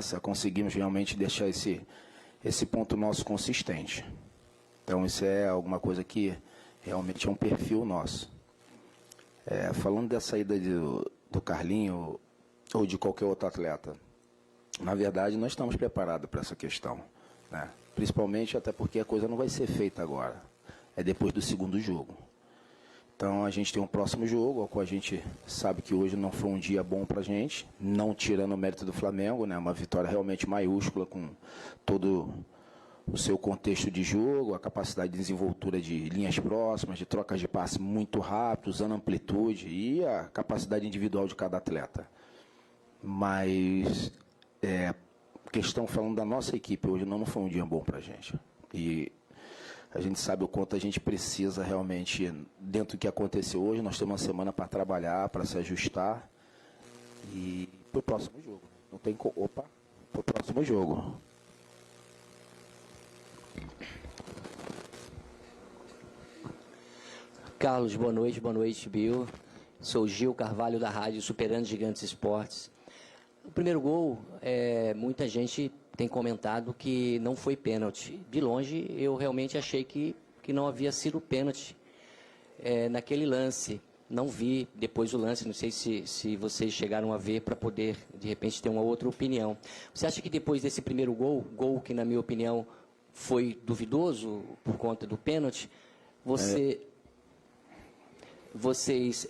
confiança, conseguimos realmente deixar esse ponto nosso consistente. Então, isso é alguma coisa que realmente é um perfil nosso. Falando da saída do Carlinho ou de qualquer outro atleta, na verdade, nós estamos preparados para essa questão, né? Principalmente até porque a coisa não vai ser feita agora, é depois do segundo jogo. Então, a gente tem um próximo jogo, ao qual a gente sabe que hoje não foi um dia bom para a gente, não tirando o mérito do Flamengo, né? Uma vitória realmente maiúscula com todo o seu contexto de jogo, a capacidade de desenvoltura de linhas próximas, de trocas de passe muito rápido, usando amplitude e a capacidade individual de cada atleta. Mas, questão falando da nossa equipe, hoje não foi um dia bom para a gente. E a gente sabe o quanto a gente precisa realmente, dentro do que aconteceu hoje, nós temos uma semana para trabalhar, para se ajustar e para o próximo jogo. Não tem para o próximo jogo. Carlos, boa noite, Bill. Sou Gil Carvalho da rádio Superando Gigantes Esportes. O primeiro gol, muita gente tem comentado que não foi pênalti. De longe, eu realmente achei que não havia sido pênalti naquele lance. Não vi depois o lance, não sei se vocês chegaram a ver para poder, de repente, ter uma outra opinião. Você acha que depois desse primeiro gol que, na minha opinião, foi duvidoso por conta do pênalti, vocês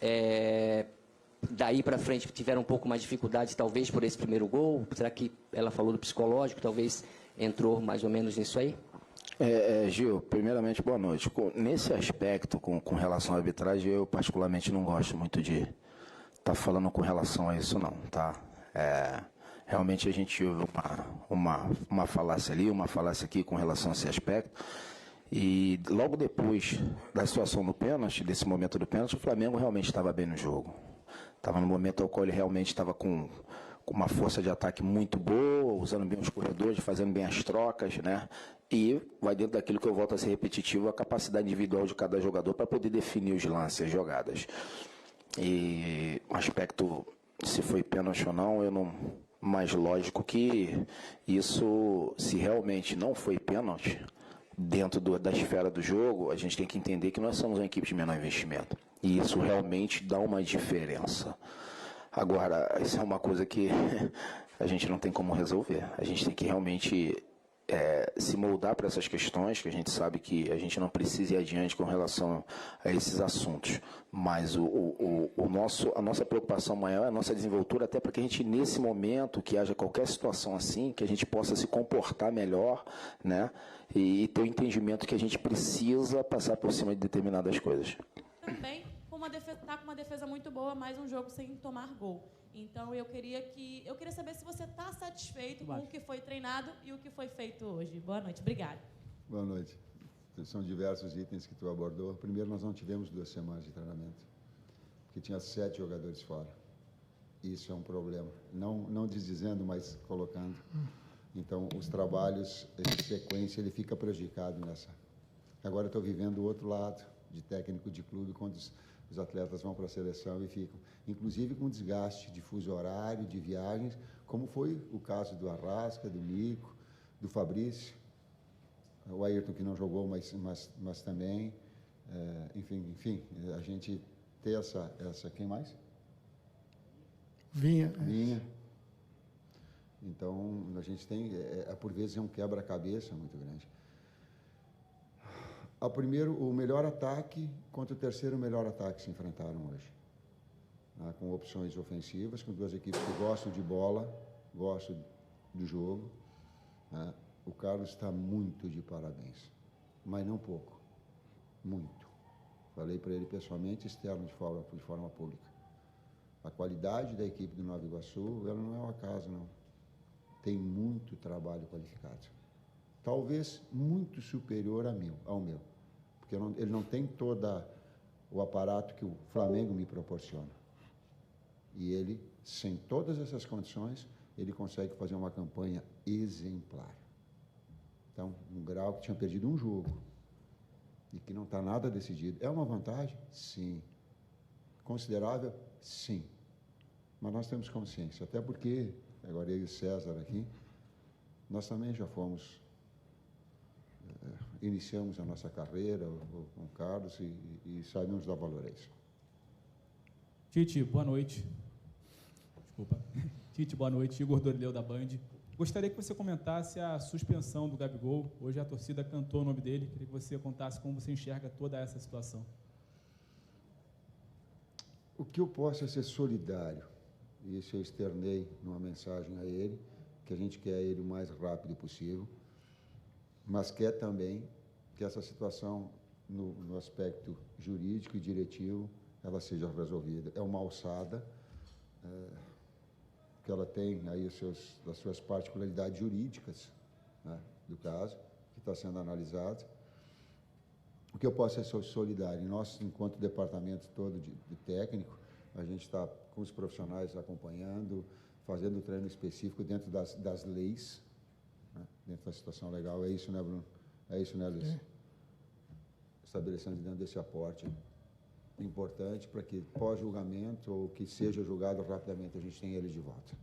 daí para frente tiveram um pouco mais de dificuldade, talvez, por esse primeiro gol? Será que ela falou do psicológico, talvez entrou mais ou menos nisso aí? Gil, primeiramente, boa noite. Nesse aspecto, com relação à arbitragem, eu particularmente não gosto muito de estar falando com relação a isso, não, tá? Realmente a gente ouve uma falácia ali, uma falácia aqui com relação a esse aspecto. E logo depois da situação do pênalti, desse momento do pênalti, o Flamengo realmente estava bem no jogo. Estava no momento ao qual ele realmente estava com uma força de ataque muito boa, usando bem os corredores, fazendo bem as trocas, né? E vai dentro daquilo que eu volto a ser repetitivo, a capacidade individual de cada jogador para poder definir os lances, as jogadas. E o aspecto, se foi pênalti ou não, eu não... Mas lógico que isso, se realmente não foi pênalti, dentro da esfera do jogo, a gente tem que entender que nós somos uma equipe de menor investimento. E isso realmente dá uma diferença. Agora, isso é uma coisa que a gente não tem como resolver. A gente tem que realmente se moldar para essas questões, que a gente sabe que a gente não precisa ir adiante com relação a esses assuntos. Mas a nossa preocupação maior é a nossa desenvoltura, até para que a gente, nesse momento, que haja qualquer situação assim, que a gente possa se comportar melhor, né? E ter o entendimento que a gente precisa passar por cima de determinadas coisas. Também está com uma defesa muito boa, mais um jogo sem tomar gol. Então eu queria saber se você está satisfeito com o que foi treinado e o que foi feito hoje. Boa noite, obrigada. Boa noite. São diversos itens que tu abordou. Primeiro, nós não tivemos 2 semanas de treinamento, porque tinha 7 jogadores fora. Isso é um problema. Não desdizendo, mas colocando. Então, os trabalhos em sequência, ele fica prejudicado nessa. Agora eu estou vivendo o outro lado, de técnico de clube, quando os atletas vão para a seleção e ficam, inclusive com desgaste de fuso horário, de viagens, como foi o caso do Arrasca, do Nico, do Fabrício, o Ayrton que não jogou, mas também, enfim, a gente ter essa quem mais? Vinha. Então, a gente tem, por vezes, um quebra-cabeça muito grande. O melhor ataque contra o terceiro melhor ataque se enfrentaram hoje. Com opções ofensivas, com 2 equipes que gostam de bola, gostam do jogo. O Carlos está muito de parabéns, mas não pouco, muito. Falei para ele pessoalmente, externo de forma pública. A qualidade da equipe do Nova Iguaçu, ela não é um acaso, não. Tem muito trabalho qualificado. Talvez muito superior ao meu, porque ele não tem todo o aparato que o Flamengo me proporciona. E ele, sem todas essas condições, ele consegue fazer uma campanha exemplar. Então, um Grau que tinha perdido um jogo e que não está nada decidido. É uma vantagem? Sim. Considerável? Sim. Mas nós temos consciência, até porque agora eu e o César aqui, nós também já fomos, iniciamos a nossa carreira com o Carlos e sabemos dar valor a isso. Tite, boa noite. Desculpa. Tite, boa noite. Igor Dorileu, da Band. Gostaria que você comentasse a suspensão do Gabigol. Hoje a torcida cantou o nome dele. Queria que você contasse como você enxerga toda essa situação. O que eu posso é ser solidário. E isso eu externei numa mensagem a ele, que a gente quer ele o mais rápido possível, mas quer também que essa situação, no aspecto jurídico e diretivo, ela seja resolvida. É uma alçada, que ela tem aí as suas particularidades jurídicas, né, do caso, que está sendo analisado. O que eu posso é ser solidário. E nós, enquanto departamento todo de técnico, a gente está com os profissionais acompanhando, fazendo treino específico dentro das leis, né, dentro da situação legal. É isso, né, Bruno? É isso, né, Luiz? Estabelecendo dentro desse aporte importante para que pós-julgamento ou que seja julgado rapidamente a gente tenha ele de volta.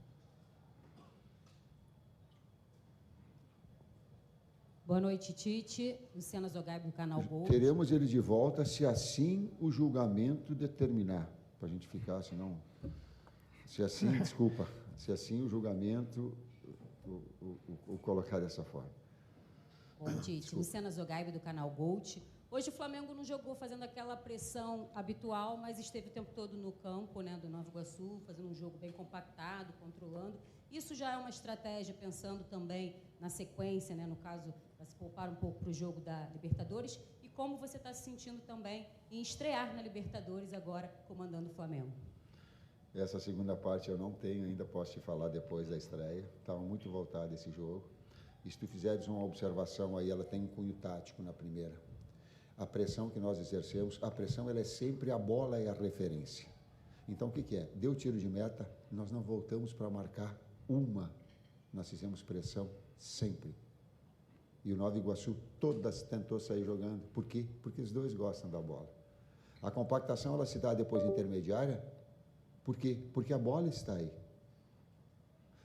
Boa noite, Tite. Luciana Zogaib, do canal Gol. Teremos ele de volta se assim o julgamento determinar, para a gente ficar, senão... Se assim, desculpa, se assim o julgamento o colocar dessa forma. Bom, Tite. Desculpa. Luciana Zogaib, do canal Gold. Hoje o Flamengo não jogou fazendo aquela pressão habitual, mas esteve o tempo todo no campo, né, do Nova Iguaçu, fazendo um jogo bem compactado, controlando. Isso já é uma estratégia, pensando também na sequência, né, no caso, para se poupar um pouco para o jogo da Libertadores. E como você está se sentindo também em estrear na Libertadores agora, comandando o Flamengo? Essa segunda parte eu não tenho ainda, posso te falar depois da estreia. Estava muito voltado esse jogo. E se tu fizeres uma observação aí, ela tem um cunho tático na primeira. A pressão que nós exercemos, a pressão ela é sempre a bola e a referência. Então, o que é? Deu tiro de meta, nós não voltamos para marcar uma. Nós fizemos pressão sempre. E o Nova Iguaçu todas tentou sair jogando. Por quê? Porque os dois gostam da bola. A compactação ela se dá depois intermediária. Por quê? Porque a bola está aí.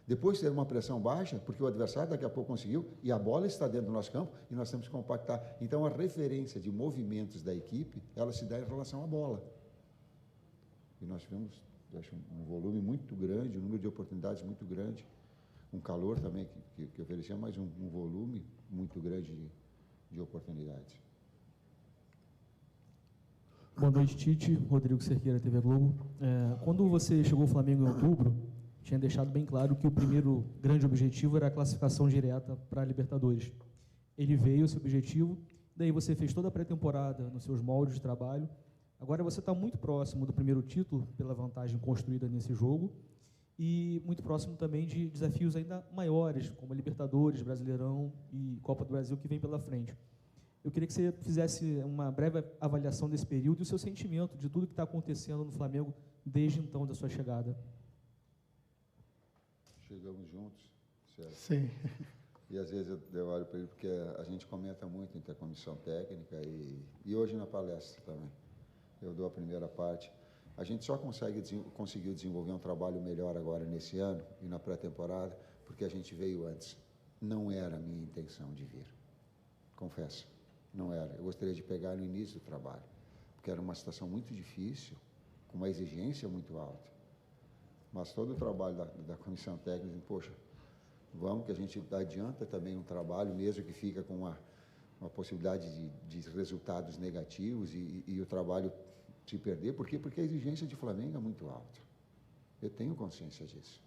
Depois ter uma pressão baixa, porque o adversário daqui a pouco conseguiu, e a bola está dentro do nosso campo, e nós temos que compactar. Então, a referência de movimentos da equipe, ela se dá em relação à bola. E nós tivemos, acho, um volume muito grande, um número de oportunidades muito grande, um calor também que oferecia, mas um volume muito grande de oportunidades. Boa noite, Tite. Rodrigo Cerqueira, TV Globo. Quando você chegou ao Flamengo em outubro, tinha deixado bem claro que o primeiro grande objetivo era a classificação direta para a Libertadores. Ele veio, esse objetivo, daí você fez toda a pré-temporada nos seus moldes de trabalho. Agora você está muito próximo do primeiro título, pela vantagem construída nesse jogo, e muito próximo também de desafios ainda maiores, como a Libertadores, Brasileirão e Copa do Brasil, que vem pela frente. Eu queria que você fizesse uma breve avaliação desse período e o seu sentimento de tudo que está acontecendo no Flamengo desde então, da sua chegada. Chegamos juntos, certo? Sim. E às vezes eu olho para ele, porque a gente comenta muito entre a comissão técnica e hoje na palestra também. Eu dou a primeira parte. A gente só conseguiu desenvolver um trabalho melhor agora nesse ano e na pré-temporada, porque a gente veio antes. Não era a minha intenção de vir. Confesso, não era. Eu gostaria de pegar no início do trabalho, porque era uma situação muito difícil, com uma exigência muito alta. Mas todo o trabalho da comissão técnica, poxa, vamos que a gente adianta também um trabalho, mesmo que fica com uma possibilidade de resultados negativos e o trabalho se perder. Por quê? Porque a exigência de Flamengo é muito alta. Eu tenho consciência disso.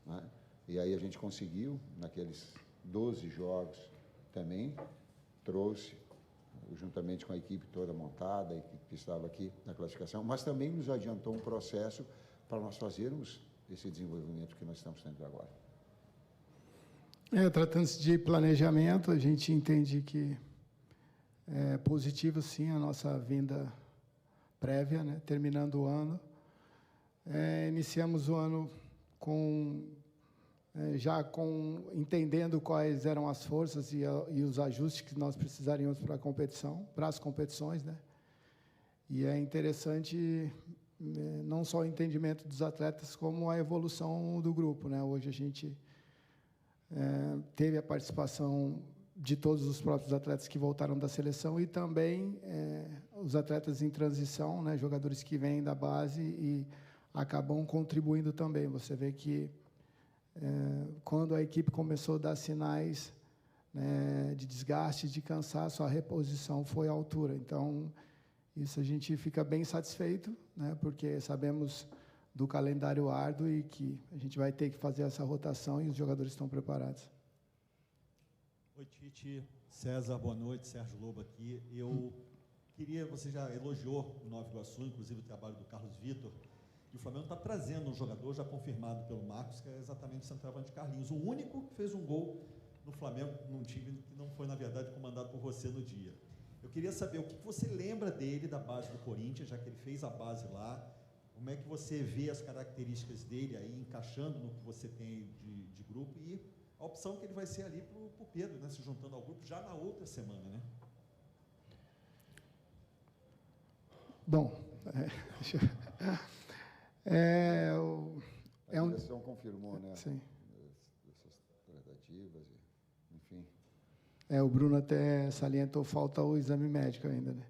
Né? E aí a gente conseguiu, naqueles 12 jogos também, trouxe, juntamente com a equipe toda montada, e que estava aqui na classificação, mas também nos adiantou um processo para nós fazermos esse desenvolvimento que nós estamos tendo agora. Tratando-se de planejamento, a gente entende que é positivo, sim, a nossa vinda prévia, né? Terminando o ano. Iniciamos o ano entendendo quais eram as forças e os ajustes que nós precisaríamos para a competição, para as competições, né? E é interessante não só o entendimento dos atletas, como a evolução do grupo, né? Hoje a gente teve a participação de todos os próprios atletas que voltaram da seleção e também os atletas em transição, né? Jogadores que vêm da base e acabam contribuindo também. Você vê que quando a equipe começou a dar sinais, né, de desgaste, de cansaço, a reposição foi à altura. Então, isso a gente fica bem satisfeito, né, porque sabemos do calendário árduo e que a gente vai ter que fazer essa rotação e os jogadores estão preparados. Oi, Tite. César, boa noite. Sérgio Lobo aqui. Eu queria, você já elogiou o Nova Iguaçu, inclusive o trabalho do Carlos Vitor, e o Flamengo está trazendo um jogador já confirmado pelo Marcos, que é exatamente o centroavante Carlinhos, o único que fez um gol no Flamengo, num time que não foi, na verdade, comandado por você no dia. Eu queria saber o que você lembra dele, da base do Corinthians, já que ele fez a base lá, como é que você vê as características dele aí, encaixando no que você tem de grupo, e a opção que ele vai ser ali para o Pedro, né, se juntando ao grupo já na outra semana, né? Bom, a direção confirmou, né? Sim. Essas tratativas, enfim. O Bruno até salientou, falta o exame médico ainda, né?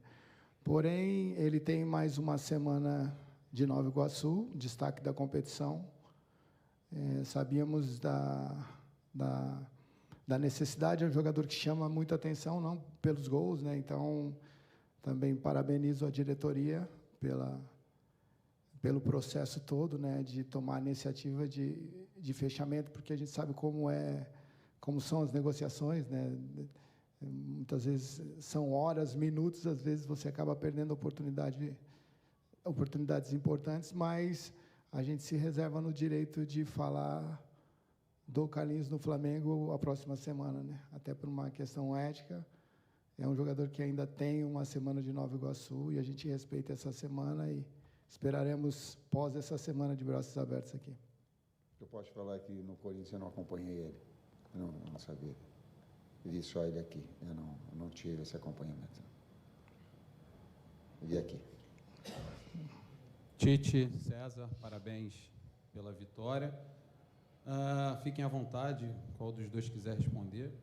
Porém, ele tem mais uma semana de Nova Iguaçu, destaque da competição. Sabíamos da necessidade, é um jogador que chama muita atenção, não pelos gols, né? Então, também parabenizo a diretoria pelo processo todo, né, de tomar a iniciativa de fechamento, porque a gente sabe como são as negociações, né? Muitas vezes são horas, minutos, às vezes você acaba perdendo oportunidades importantes, mas a gente se reserva no direito de falar do Carlinhos no Flamengo a próxima semana, né? Até por uma questão ética. É um jogador que ainda tem uma semana de Nova Iguaçu e a gente respeita essa semana e esperaremos pós essa semana de braços abertos aqui. Eu posso falar que no Corinthians eu não acompanhei ele. Eu não sabia. Eu vi só ele aqui. Eu não tive esse acompanhamento. Eu vi aqui. Tite, César, parabéns pela vitória. Fiquem à vontade, qual dos dois quiser responder.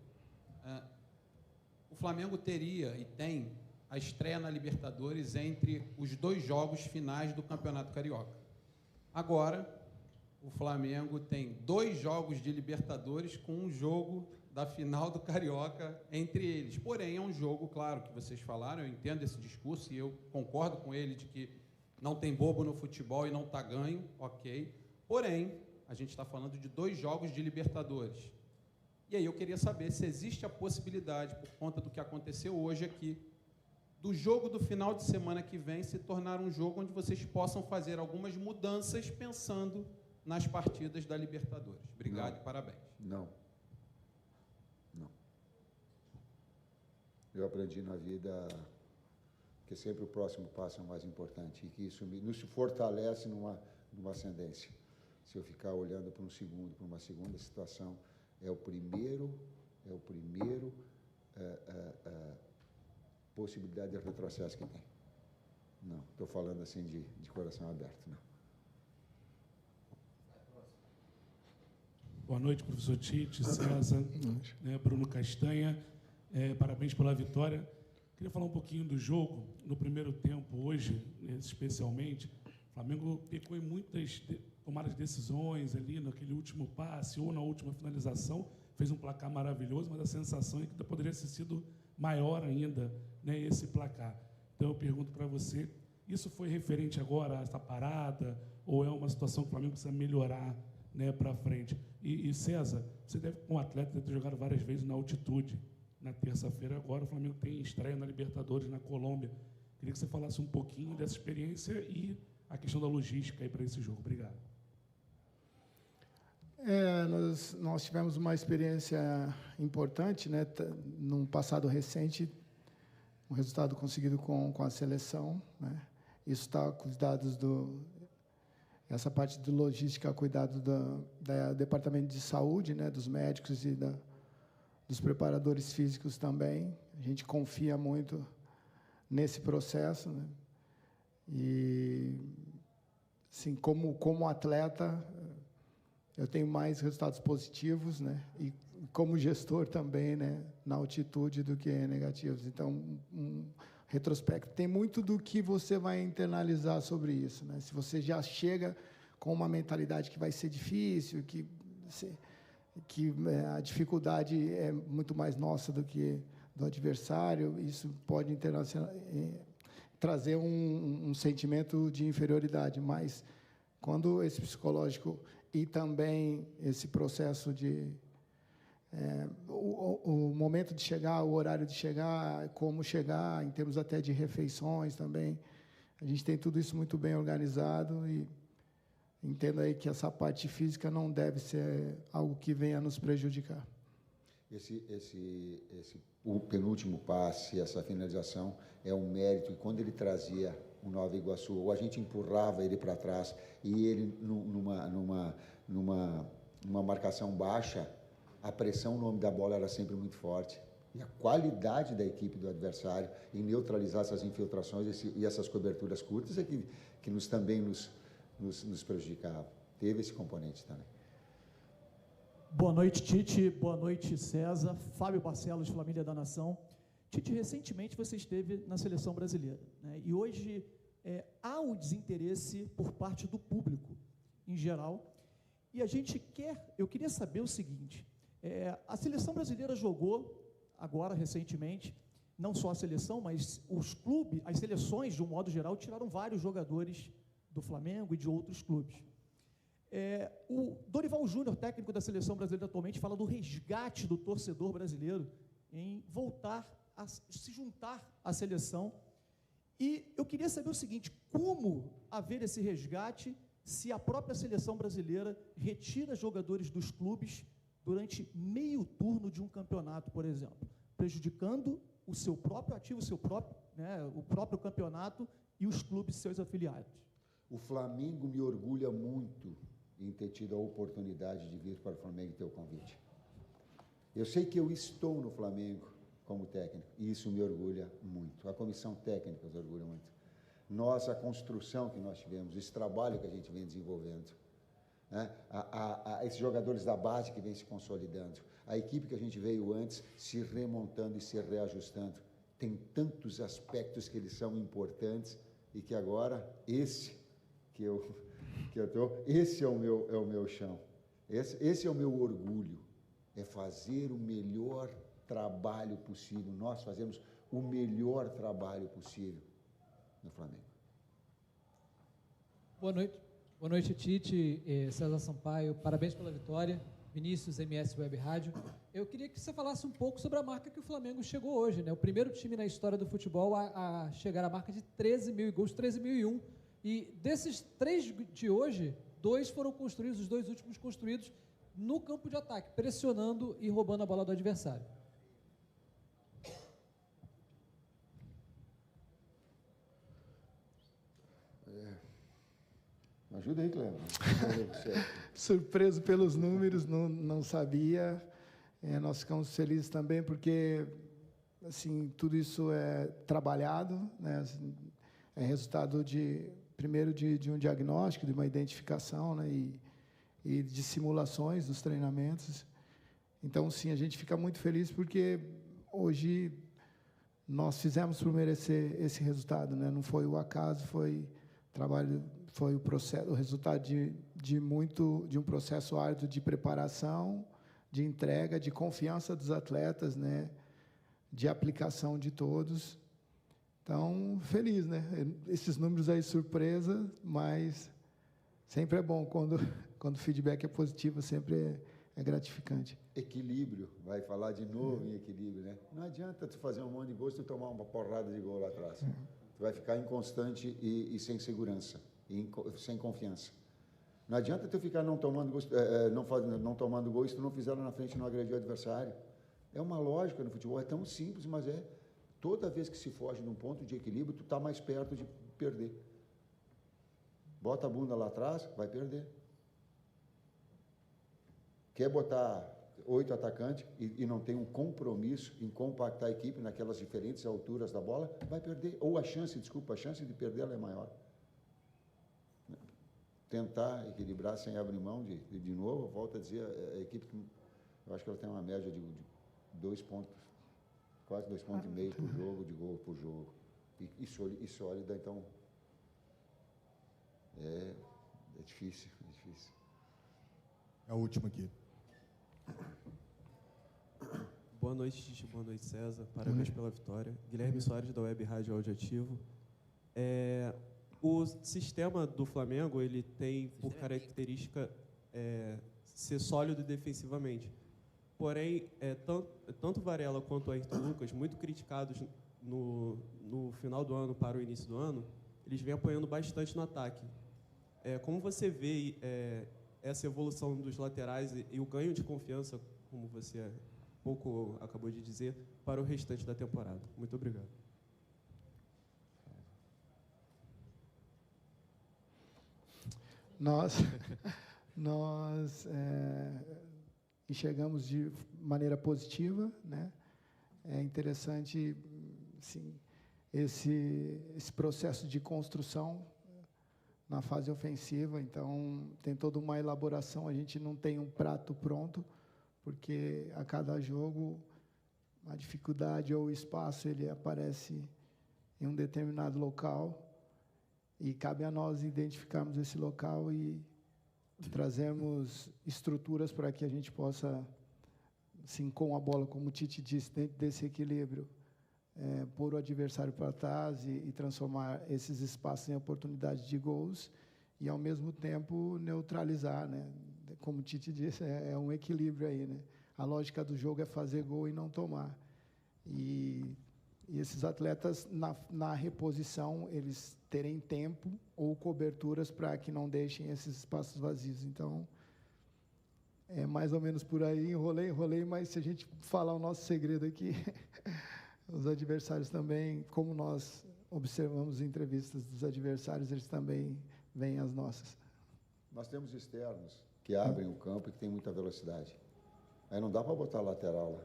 O Flamengo teria e tem a estreia na Libertadores entre os 2 jogos finais do Campeonato Carioca. Agora, o Flamengo tem 2 jogos de Libertadores com um jogo da final do Carioca entre eles. Porém, é um jogo, claro, que vocês falaram, eu entendo esse discurso e eu concordo com ele de que não tem bobo no futebol e não está ganho, ok. Porém, a gente está falando de 2 jogos de Libertadores. E aí eu queria saber se existe a possibilidade, por conta do que aconteceu hoje aqui, do jogo do final de semana que vem se tornar um jogo onde vocês possam fazer algumas mudanças pensando nas partidas da Libertadores. Obrigado e parabéns. Não. Eu aprendi na vida que sempre o próximo passo é o mais importante e que isso nos fortalece numa ascendência. Se eu ficar olhando para uma segunda situação, é o primeiro possibilidade de retrocesso que tem. Não, estou falando assim de coração aberto, não. Boa noite, professor Tite, César, né, Bruno Castanha, parabéns pela vitória. Queria falar um pouquinho do jogo. No primeiro tempo, hoje, especialmente, o Flamengo pecou em muitas tomadas de decisões ali naquele último passe ou na última finalização, fez um placar maravilhoso, mas a sensação é que poderia ter sido maior ainda, né, esse placar. Então eu pergunto para você, isso foi referente agora a essa parada ou é uma situação que o Flamengo precisa melhorar, né, para frente? E César, você deve, como atleta, deve ter jogado várias vezes na altitude. Na terça-feira agora o Flamengo tem estreia na Libertadores na Colômbia. Queria que você falasse um pouquinho dessa experiência e a questão da logística aí para esse jogo. Obrigado. Nós tivemos uma experiência importante, né, num passado recente, um resultado conseguido com a seleção, né? Isso está com os dados essa parte de logística, cuidado do Departamento de Saúde, né, dos médicos e dos preparadores físicos também. A gente confia muito nesse processo, né? E assim, como atleta, eu tenho mais resultados positivos, né? E como gestor também, né? Na altitude do que negativos. Então, retrospecto. Tem muito do que você vai internalizar sobre isso, né? Se você já chega com uma mentalidade que vai ser difícil, que a dificuldade é muito mais nossa do que do adversário, isso pode trazer um sentimento de inferioridade. Mas, quando esse psicológico e também esse processo de... o momento de chegar, o horário de chegar, como chegar, em termos até de refeições também, a gente tem tudo isso muito bem organizado e entendo aí que essa parte física não deve ser algo que venha nos prejudicar. O penúltimo passe, essa finalização, é um mérito. E quando ele trazia o Nova Iguaçu, ou a gente empurrava ele para trás, e ele, numa marcação baixa, a pressão no nome da bola era sempre muito forte. E a qualidade da equipe do adversário em neutralizar essas infiltrações e essas coberturas curtas é que também nos prejudicava. Teve esse componente também. Boa noite, Tite. Boa noite, César. Fábio Barcelos, Família da Nação. Tite, recentemente você esteve na Seleção Brasileira, né? E hoje há um desinteresse por parte do público, em geral. E eu queria saber o seguinte, a Seleção Brasileira jogou, agora, recentemente, não só a seleção, mas os clubes, as seleções, de um modo geral, tiraram vários jogadores do Flamengo e de outros clubes. O Dorival Júnior, técnico da Seleção Brasileira atualmente, fala do resgate do torcedor brasileiro em voltar a se juntar à seleção. E eu queria saber o seguinte, como haver esse resgate se a própria Seleção Brasileira retira jogadores dos clubes durante meio turno de um campeonato, por exemplo, prejudicando o seu próprio ativo, o próprio campeonato e os clubes seus afiliados? O Flamengo me orgulha muito em ter tido a oportunidade de vir para o Flamengo e ter o convite. Eu sei que eu estou no Flamengo como técnico, e isso me orgulha muito. A comissão técnica nos orgulha muito. A construção que nós tivemos, esse trabalho que a gente vem desenvolvendo, né? Esses jogadores da base que vem se consolidando, a equipe que a gente veio antes se remontando e se reajustando. Tem tantos aspectos que eles são importantes e que agora esse é o meu chão, esse é o meu orgulho, é fazer o melhor trabalho possível. Nós fazemos o melhor trabalho possível no Flamengo. Boa noite, Tite, César Sampaio, parabéns pela vitória. Vinícius, MS Web Rádio. Eu queria que você falasse um pouco sobre a marca que o Flamengo chegou hoje, né? O primeiro time na história do futebol a chegar à marca de 13 mil gols, 13.001. E desses 3 de hoje, 2 foram construídos, os 2 últimos construídos no campo de ataque, pressionando e roubando a bola do adversário. Ajuda aí, Cleber. Surpreso pelos números, não sabia. Nós ficamos felizes também porque, assim, tudo isso é trabalhado, né? É resultado primeiro de um diagnóstico, de uma identificação, né? E de simulações dos treinamentos. Então, sim, a gente fica muito feliz porque hoje nós fizemos por merecer esse resultado, né? Não foi o acaso, foi trabalho, foi o resultado de um processo árduo de preparação, de entrega, de confiança dos atletas, né? De aplicação de todos. Então, feliz, né? Esses números aí, surpresa, mas sempre é bom quando o feedback é positivo, sempre é gratificante. Equilíbrio, vai falar de novo em equilíbrio, né? Não adianta tu fazer um monte de gol se tu tomar uma porrada de gol lá atrás. Tu vai ficar inconstante e sem segurança, sem confiança. Não adianta tu ficar não tomando gol se tu não fizer lá na frente e não agredir o adversário. É uma lógica no futebol, é tão simples, mas é. Toda vez que se foge de um ponto de equilíbrio, tu está mais perto de perder. Bota a bunda lá atrás, vai perder. Quer botar 8 atacantes e não tem um compromisso em compactar a equipe naquelas diferentes alturas da bola, vai perder. Ou a chance de perder ela é maior. tentar equilibrar sem abrir mão de novo. Volto a dizer, a equipe, eu acho que ela tem uma média de 2 pontos, quase 2,5 pontos por jogo, de gol por jogo. E sólida, então é difícil, é difícil. É a última aqui. Boa noite, Tite. Boa noite, César. Parabéns pela vitória. Guilherme Soares, da Web Rádio Audioativo. O sistema do Flamengo, ele tem por característica ser sólido defensivamente. Porém, tanto Varela quanto o Ayrton Lucas, muito criticados no final do ano para o início do ano, eles vêm apoiando bastante no ataque. Como você vê essa evolução dos laterais e o ganho de confiança, como você pouco acabou de dizer, para o restante da temporada? Muito obrigado. Nós enxergamos de maneira positiva, né? É interessante, sim, esse processo de construção na fase ofensiva. Então, tem toda uma elaboração. A gente não tem um prato pronto, porque a cada jogo a dificuldade ou o espaço ele aparece em um determinado local e cabe a nós identificarmos esse local e trazermos estruturas para que a gente possa, assim, com a bola, como o Tite disse, dentro desse equilíbrio, pôr o adversário para trás e transformar esses espaços em oportunidades de gols e, ao mesmo tempo, neutralizar, né? Como o Tite disse, é um equilíbrio aí, né? A lógica do jogo é fazer gol e não tomar. E esses atletas, na reposição, eles terem tempo ou coberturas para que não deixem esses espaços vazios. Então, é mais ou menos por aí. Enrolei, mas se a gente falar o nosso segredo aqui, os adversários também, como nós observamos entrevistas dos adversários, eles também veem as nossas. Nós temos externos que abrem o campo e que tem muita velocidade. Aí não dá para botar lateral lá.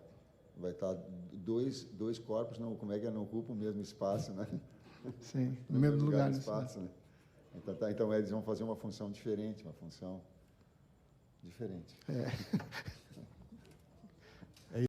Vai estar dois corpos, não ocupam o mesmo espaço, né? Sim, no mesmo lugar. Espaço, né? Então, eles vão fazer uma função diferente, uma função diferente.